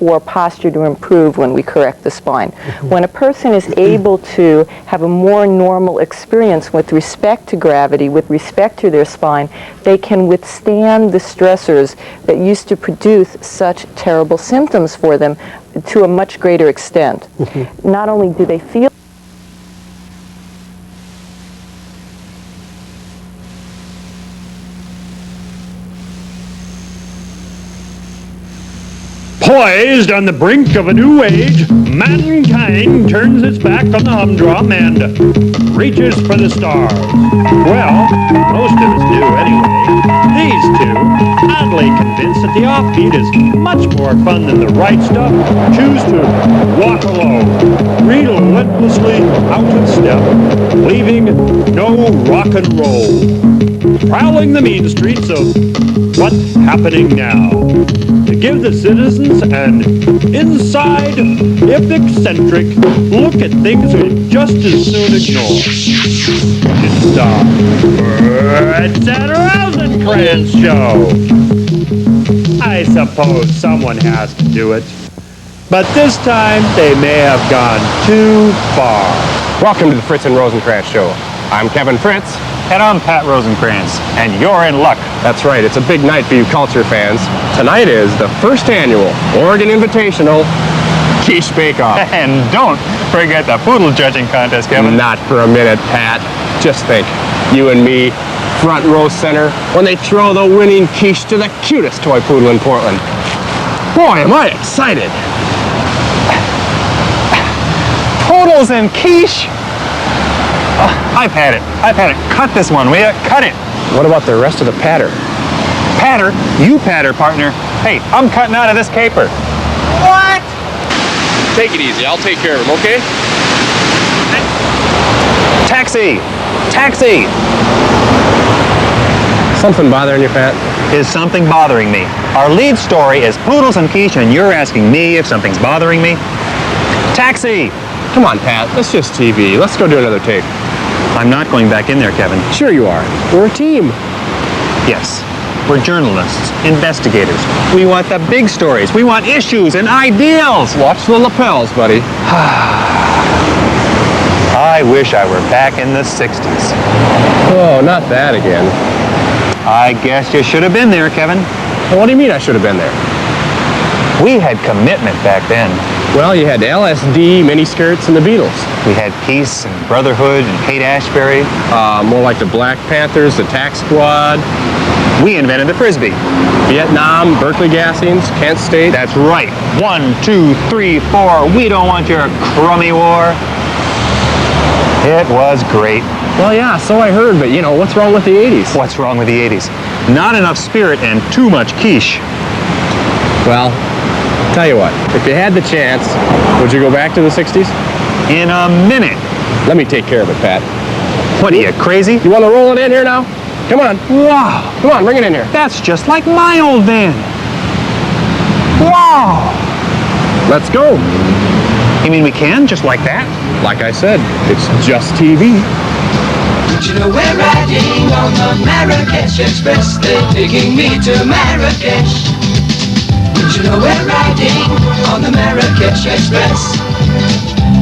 for posture to improve when we correct the spine. When a person is able to have a more normal experience with respect to gravity, with respect to their spine, they can withstand the stressors that used to produce such terrible symptoms for them to a much greater extent. Not only do they feel Poised on the brink of a new age, mankind turns its back on the humdrum and reaches for the stars. Well, most of us do anyway. These two, oddly convinced that the offbeat is much more fun than the right stuff, choose to walk alone, relentlessly out of step, leaving no rock and roll, prowling the mean streets of what's happening now, to give the citizens an inside, if eccentric, look at things we'd just as soon ignore. It's the Fritz and Rosenkranz show. I suppose someone has to do it, but this time they may have gone too far. Welcome to the Fritz and Rosenkranz show. I'm Kevin Fritz. And I'm Pat Rosenkranz, and you're in luck. That's right, it's a big night for you culture fans. Tonight is the first annual Oregon Invitational Quiche Bake-Off. And don't forget the poodle judging contest, Kevin. Not for a minute, Pat. Just think, you and me, front row center, when they throw the winning quiche to the cutest toy poodle in Portland. Boy, am I excited. Poodles and quiche? Oh, I've had it. Cut this one, will ya? Cut it. What about the rest of the patter? Patter? You patter, partner. Hey, I'm cutting out of this caper. What? Take it easy. I'll take care of him, okay? Taxi! Taxi! Something bothering you, Pat? Is something bothering me? Our lead story is poodles and quiche, and you're asking me if something's bothering me? Taxi! Come on, Pat. That's just TV. Let's go do another take. I'm not going back in there, Kevin. Sure you are. We're a team. Yes. We're journalists, investigators. We want the big stories. We want issues and ideals. Watch the lapels, buddy. I wish I were back in the 60s. Oh, not that again. I guess you should have been there, Kevin. Well, what do you mean I should have been there? We had commitment back then. Well, you had LSD, miniskirts, and the Beatles. We had Peace and Brotherhood and Haight Ashbury. More like the Black Panthers, the Tax Squad. We invented the Frisbee. Vietnam, Berkeley Gassings, Kent State. That's right. 1, 2, 3, 4. We don't want your crummy war. It was great. Well, yeah, so I heard, but what's wrong with the 80s? What's wrong with the 80s? Not enough spirit and too much quiche. Well, tell you what, if you had the chance, would you go back to the 60s? In a minute. Let me take care of it, Pat. What are you, crazy? You want to roll it in here now? Come on. Wow. Come on, bring it in here. That's just like my old van. Wow. Let's go. You mean we can, just like that? Like I said, it's just TV. Did you know we're riding on the Marrakesh Express? They're taking me to Marrakesh. Did you know we're riding on the Marrakesh Express?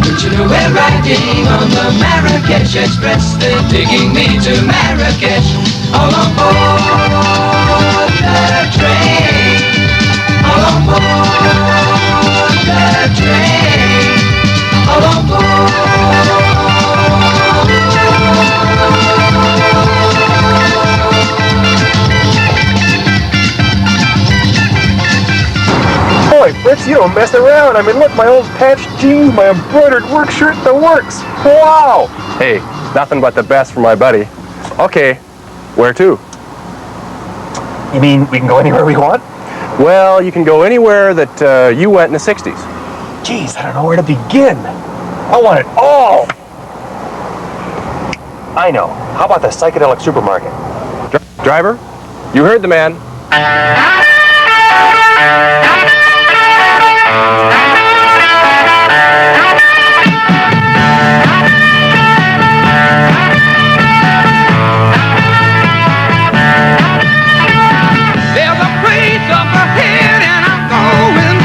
Did you know we're riding on the Marrakesh Express? They're taking me to Marrakesh. All on board the train. All on board the train. All on board. Boy, Fritz, you don't mess around. I mean, look, my old patched jeans, my embroidered work shirt, the works. Wow! Hey, nothing but the best for my buddy. Okay, where to? You mean we can go anywhere we want? Well, you can go anywhere that you went in the 60s. Jeez, I don't know where to begin. I want it all. I know. How about the Psychedelic Supermarket? Driver, you heard the man. There's a place up ahead and I'm going.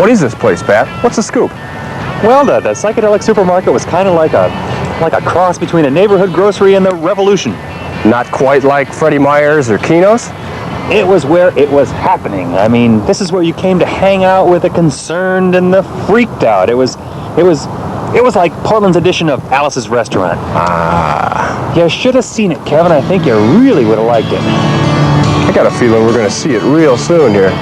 What is this place, Pat? What's the scoop? Well, the Psychedelic Supermarket was kind of like a cross between a neighborhood grocery and the Revolution. Not quite like Freddie Myers or Keno's? It was where it was happening. I mean, this is where you came to hang out with the concerned and the freaked out. It was like Portland's edition of Alice's Restaurant. You should have seen it, Kevin. I think you really would have liked it. I got a feeling we're going to see it real soon here.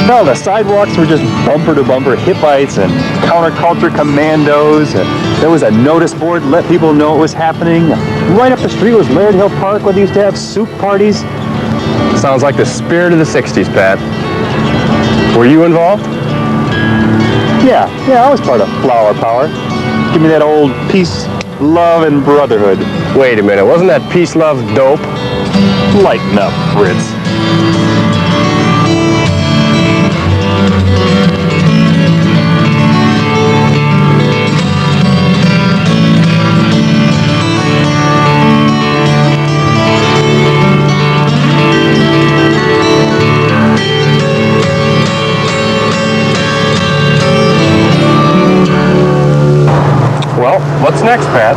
No, the sidewalks were just bumper-to-bumper hippites and counterculture commandos. And there was a notice board to let people know what was happening. Right up the street was Laird Hill Park, where they used to have soup parties. Sounds like the spirit of the 60s, Pat. Were you involved? Yeah, I was part of Flower Power. Give me that old peace, love, and brotherhood. Wait a minute, wasn't that peace, love, dope? Lighten up, Fritz. Well, what's next, Pat?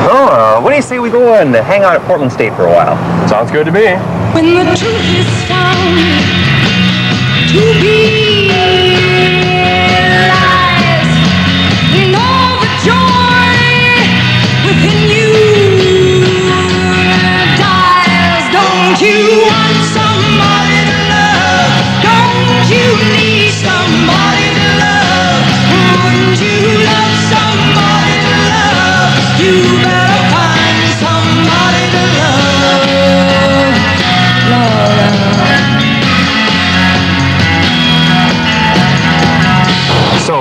Oh, what do you say we go and hang out at Portland State for a while? Sounds good to me. When the truth is found to be lies, and all the joy within you dies. Don't you want somebody to love? Don't you need somebody to love? Wouldn't you love somebody to love? You better find somebody to love. So,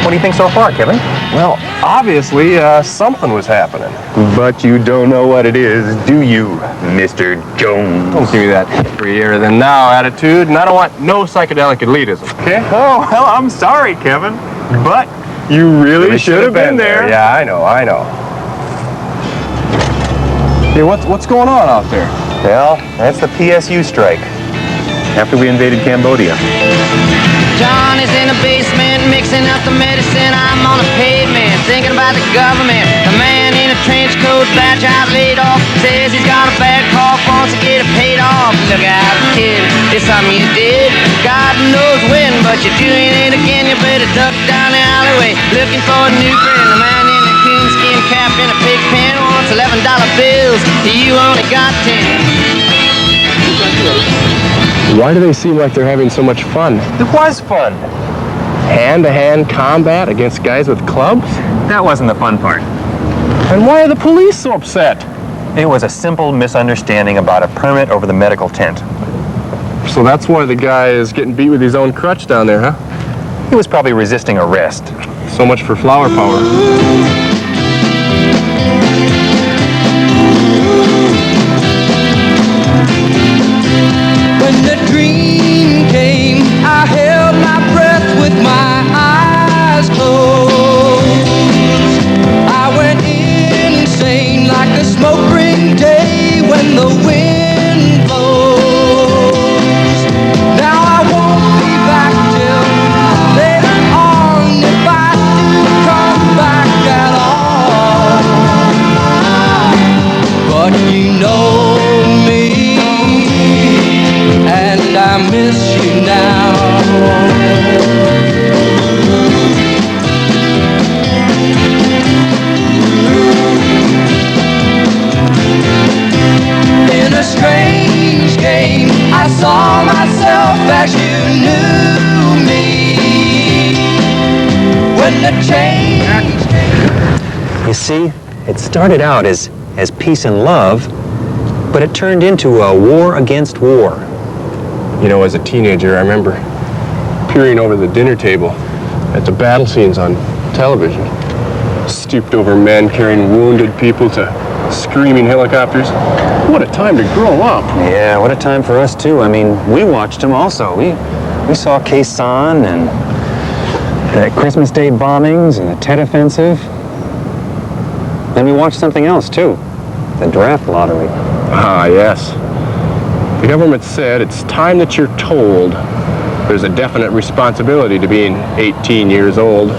what do you think so far, Kevin? Well, obviously, something was happening. But you don't know what it is, do you, Mr. Jones? Don't give me that freer than now attitude, and I don't want no psychedelic elitism, okay? Oh, well, I'm sorry, Kevin, but you really should have been there. Yeah, I know. Hey, what's going on out there? Well, that's the PSU strike, after we invaded Cambodia. John is in the basement mixing up the medicine. I'm on the pavement thinking about the government. The man in a trench coat, bad job laid off, says he's got a bad cough, wants to get it paid off. Look out, kid, it's something you did. God knows when, but you're doing it again. You better duck down the alleyway looking for a new friend. The man in a coonskin cap and a pig pen wants $11 bills. You only got 10. Why do they seem like they're having so much fun? It was fun. Hand-to-hand combat against guys with clubs? That wasn't the fun part. And why are the police so upset? It was a simple misunderstanding about a permit over the medical tent. So that's why the guy is getting beat with his own crutch down there, huh? He was probably resisting arrest. So much for flower power. When the dream came, I held my breath with my eyes closed. I went insane like a smoke ring day when the wind blows. Now I won't be back till later on, if I do come back at all. But you know me, and I miss you now. In a strange game, I saw myself as you knew me. When the change came. You see, it started out as peace and love, but it turned into a war against war. You know, as a teenager, I remember peering over the dinner table at the battle scenes on television. Stooped over men carrying wounded people to screaming helicopters. What a time to grow up. Yeah, what a time for us, too. I mean, we watched them also. We saw Quezon and the Christmas Day bombings and the Tet Offensive. And we watched something else, too. The draft lottery. Ah, yes. The government said it's time that you're told there's a definite responsibility to being 18 years old.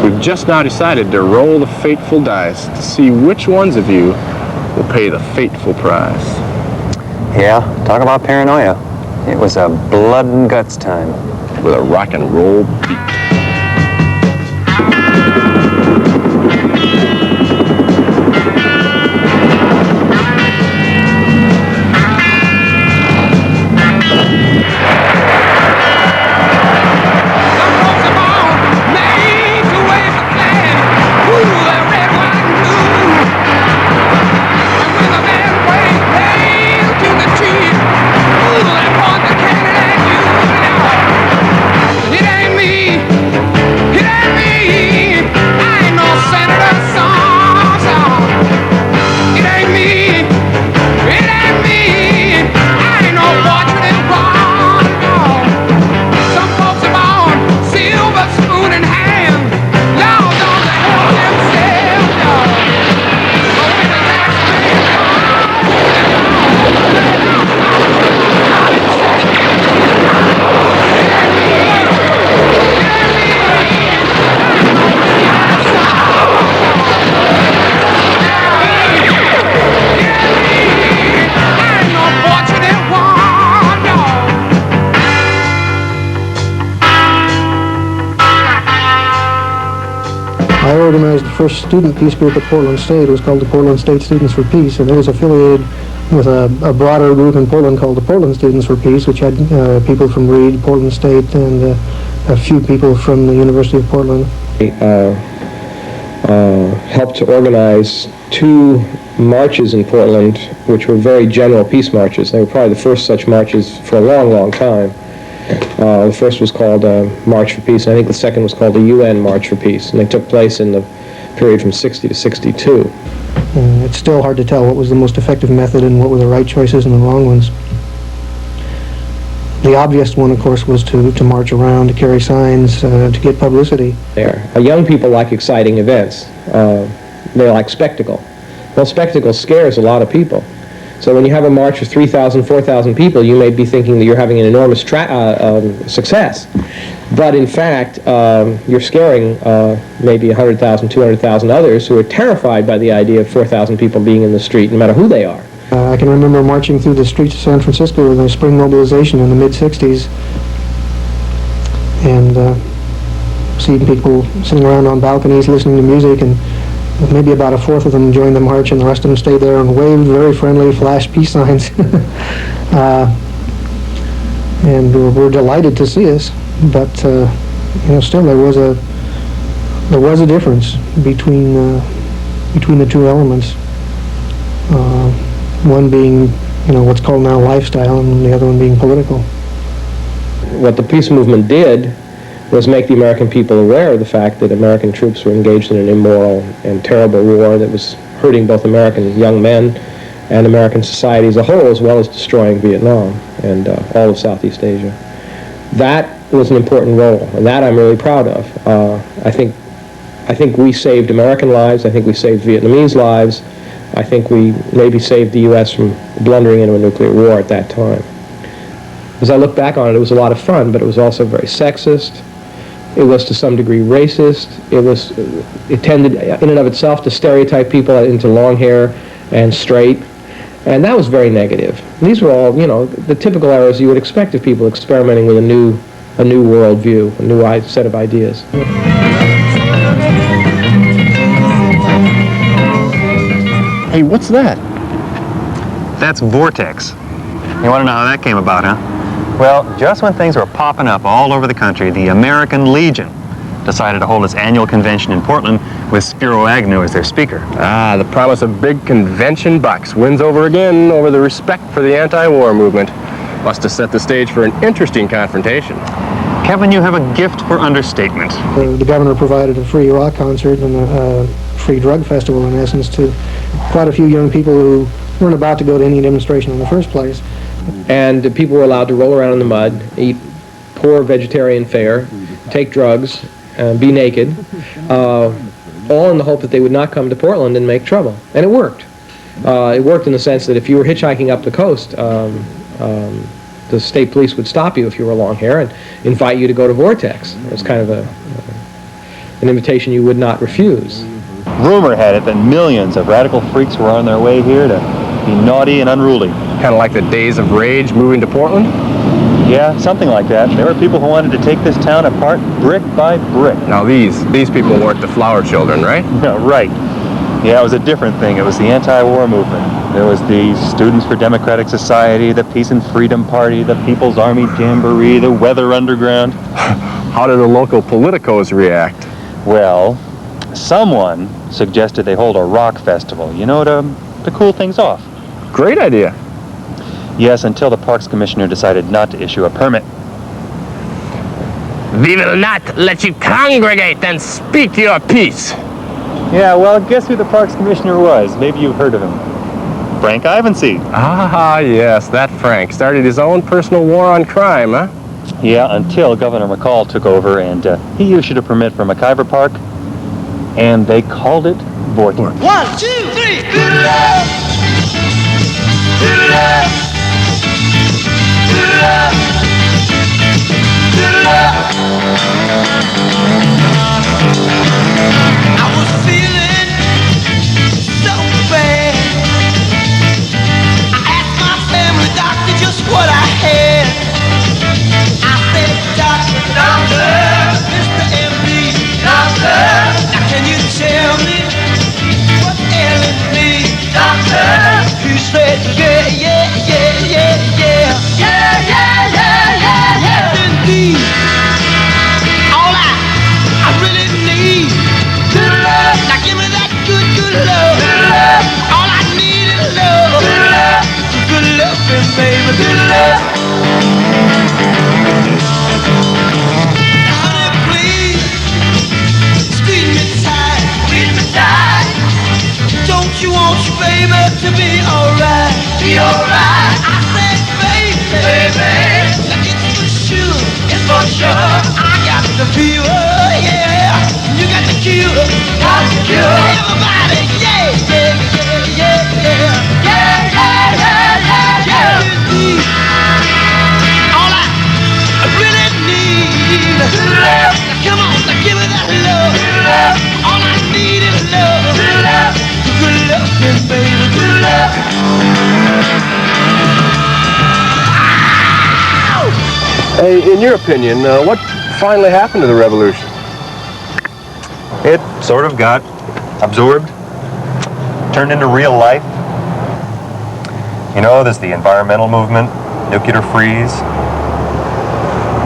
We've just now decided to roll the fateful dice to see which ones of you will pay the fateful price. Yeah, talk about paranoia. It was a blood and guts time. With a rock and roll beat. I organized the first student peace group at Portland State. It was called the Portland State Students for Peace, and it was affiliated with a broader group in Portland called the Portland Students for Peace, which had people from Reed, Portland State, and a few people from the University of Portland. Helped to organize 2 marches in Portland, which were very general peace marches. They were probably the first such marches for a long, long time. The first was called March for Peace, and I think the second was called the UN March for Peace, and they took place in the period from 60 to 62. It's still hard to tell what was the most effective method and what were the right choices and the wrong ones. The obvious one, of course, was to march around, to carry signs, to get publicity. Young people like exciting events. They like spectacle. Well, spectacle scares a lot of people. So when you have a march of 3,000, 4,000 people, you may be thinking that you're having an enormous success. But in fact, you're scaring maybe 100,000, 200,000 others who are terrified by the idea of 4,000 people being in the street, no matter who they are. I can remember marching through the streets of San Francisco in the spring mobilization in the mid-60s and seeing people sitting around on balconies listening to music, and maybe about a fourth of them joined the march and the rest of them stayed there and waved very friendly, flashed peace signs. And were delighted to see us, but still there was a difference between the two elements. One being, what's called now lifestyle, and the other one being political. What the peace movement did was make the American people aware of the fact that American troops were engaged in an immoral and terrible war that was hurting both American young men and American society as a whole, as well as destroying Vietnam and all of Southeast Asia. That was an important role, and that I'm really proud of. I think we saved American lives. I think we saved Vietnamese lives. I think we maybe saved the U.S. from blundering into a nuclear war at that time. As I look back on it, it was a lot of fun, but it was also very sexist. It was to some degree racist. It tended in and of itself to stereotype people into long hair and straight, and that was very negative. These were all, the typical errors you would expect of people experimenting with a new worldview, a new set of ideas. Hey, what's that? That's Vortex. You want to know how that came about, huh? Well, just when things were popping up all over the country, the American Legion decided to hold its annual convention in Portland with Spiro Agnew as their speaker. Ah, the promise of big convention bucks wins over again over the respect for the anti-war movement. Must have set the stage for an interesting confrontation. Kevin, you have a gift for understatement. The governor provided a free rock concert and a free drug festival, in essence, to quite a few young people who weren't about to go to any demonstration in the first place. And people were allowed to roll around in the mud, eat poor vegetarian fare, take drugs, be naked, all in the hope that they would not come to Portland and make trouble. And it worked. It worked in the sense that if you were hitchhiking up the coast, the state police would stop you if you were long hair and invite you to go to Vortex. It was kind of an invitation you would not refuse. Rumor had it that millions of radical freaks were on their way here to be naughty and unruly. Kind of like the days of rage moving to Portland? Yeah, something like that. There were people who wanted to take this town apart brick by brick. Now these people weren't the flower children, right? No, right. Yeah, it was a different thing. It was the anti-war movement. There was the Students for Democratic Society, the Peace and Freedom Party, the People's Army Jamboree, the Weather Underground. How did the local politicos react? Well, someone suggested they hold a rock festival, you know, to cool things off. Great idea. Yes, until the Parks Commissioner decided not to issue a permit. We will not let you congregate and speak your piece. Yeah, well, guess who the Parks Commissioner was? Maybe you've heard of him. Frank Ivancy. Ah, yes, that Frank. Started his own personal war on crime, huh? Yeah, until Governor McCall took over and he issued a permit for McIver Park, and they called it Vortex. 1, 2, 3, good love. Good love. Good love. Good love. I was feeling so bad. I asked my family doctor just what I had. I said, doctor, Mr. MD, doctor, now can you tell me what's ailing me, doctor? He said, yeah, yeah, yeah, yeah, yeah, yeah, yeah, yeah, yeah, yeah. Indeed, all I really need, good love. Now give me that good, good love. Good love. All I need is love. Good love. Good love, baby, good love. Honey, please, squeeze me tight, squeeze me tight. Don't you want your baby to be alright? Be alright. I said, baby, now it's for sure, it's for sure. I got the fever, yeah. You got the cure, got the cure. Everybody, yeah, yeah, yeah, yeah, yeah, yeah, yeah, yeah, yeah, yeah. Indeed, all I really need is love. Now come on, now give me that love. Love. All I need is love. Love. Good love, baby, good love. Hey, in your opinion, what finally happened to the revolution? It sort of got absorbed, turned into real life. You know, there's the environmental movement, nuclear freeze.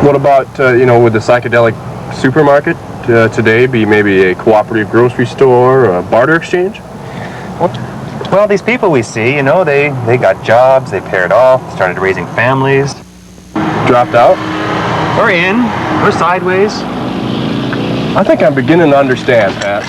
What about, would the Psychedelic Supermarket today be maybe a cooperative grocery store or a barter exchange? Well, these people we see, you know, they got jobs, they paired off, started raising families. Dropped out? We're in, we're sideways. I think I'm beginning to understand, Pat.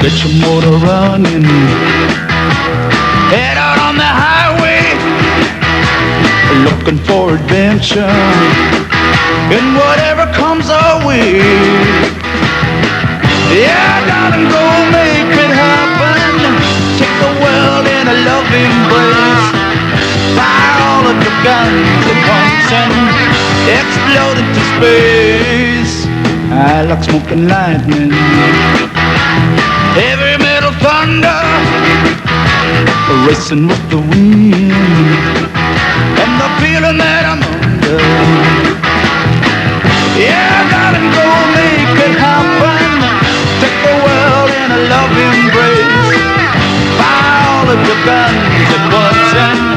Get your motor running, head out on the highway, looking for adventure, and whatever comes our way. Yeah, darling, go make it happen. Take the world in a loving embrace. Fire all of your guns at once and explode into space. I like smoking lightning, heavy metal thunder, racing with the wind, and the feeling that I'm under. Yeah, darling, go make it happen. Take the world in a loving embrace. Fire all of your guns at once and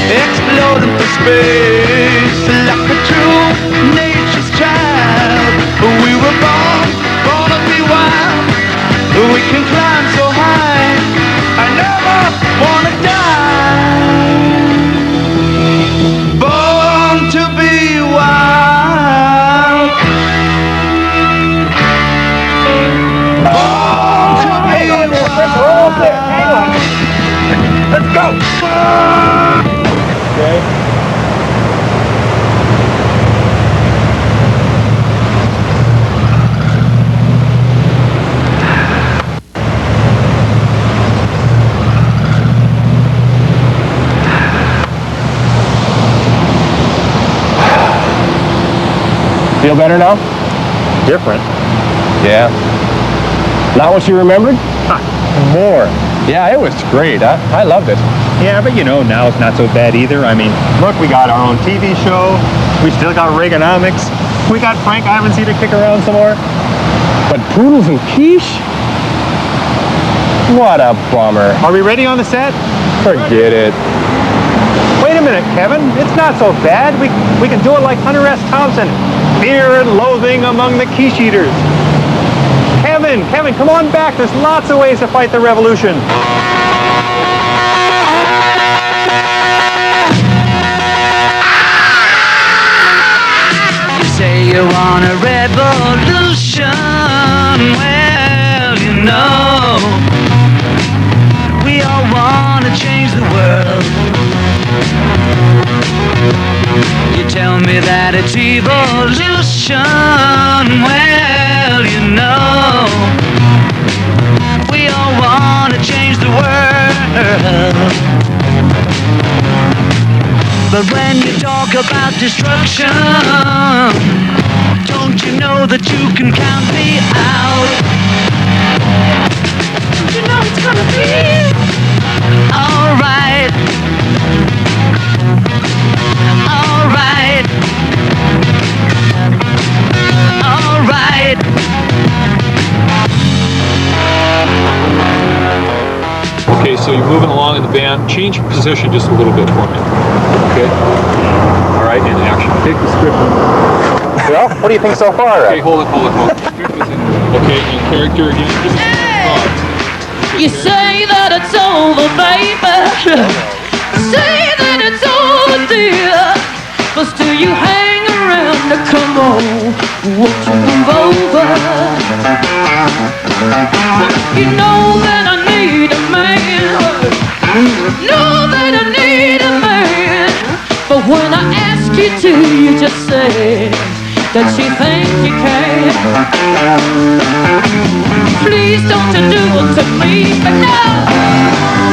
explode into space. Like a true nature's child, we were born to be wild. We can climb so high, I never Feel better now? Different. Yeah. Not what you remembered? More. Yeah, it was great. I loved it. Yeah, but you know, now it's not so bad either. I mean, look, we got our own TV show. We still got Reaganomics. We got Frank Ivancy to kick around some more. But Poodles and Quiche? What a bummer. Are we ready on the set? Forget it. Wait a minute, Kevin. It's not so bad. We can do it like Hunter S. Thompson. Fear and loathing among the quiche eaters. Kevin, come on back. There's lots of ways to fight the revolution. You say you want a revolution. Well, you know, we all want to change the world. You tell me that it's evolution. Well, you know, we all want to change the world. But when you talk about destruction, don't you know that you can count me out? Don't you know it's gonna be alright? Alright. Alright. Okay, so you're moving along in the band. Change your position just a little bit for me. Okay? All right, in action. Take the script. Well, what do you think so far? Okay, hold it. Okay, in character again. Just You say that it's over, baby. Say that it's over, dear. But still you hang around. Now come on, won't you move over? You know that I need a man. Know that I need a man. But when I ask you to, you just say that you think you can. Please don't you do it to me, but no.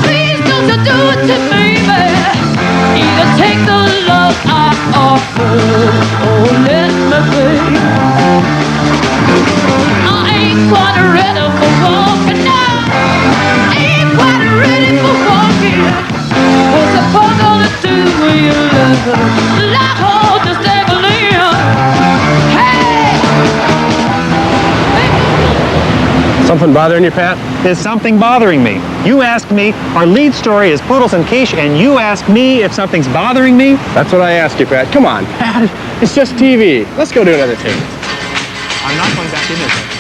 Please don't you do it to me, baby. Either take the love I offer or let me be. I ain't quite ready for walking now. Ain't quite ready for walking. What's the fuck gonna do with your love? Like hold this devil in. Hey! Something bothering you, Pat? There's something bothering me. You asked me, our lead story is Poodles and Quiche, and you ask me if something's bothering me? That's what I asked you, Pat. Come on, Pat. It's just TV. Let's go do another take. I'm not going back in there.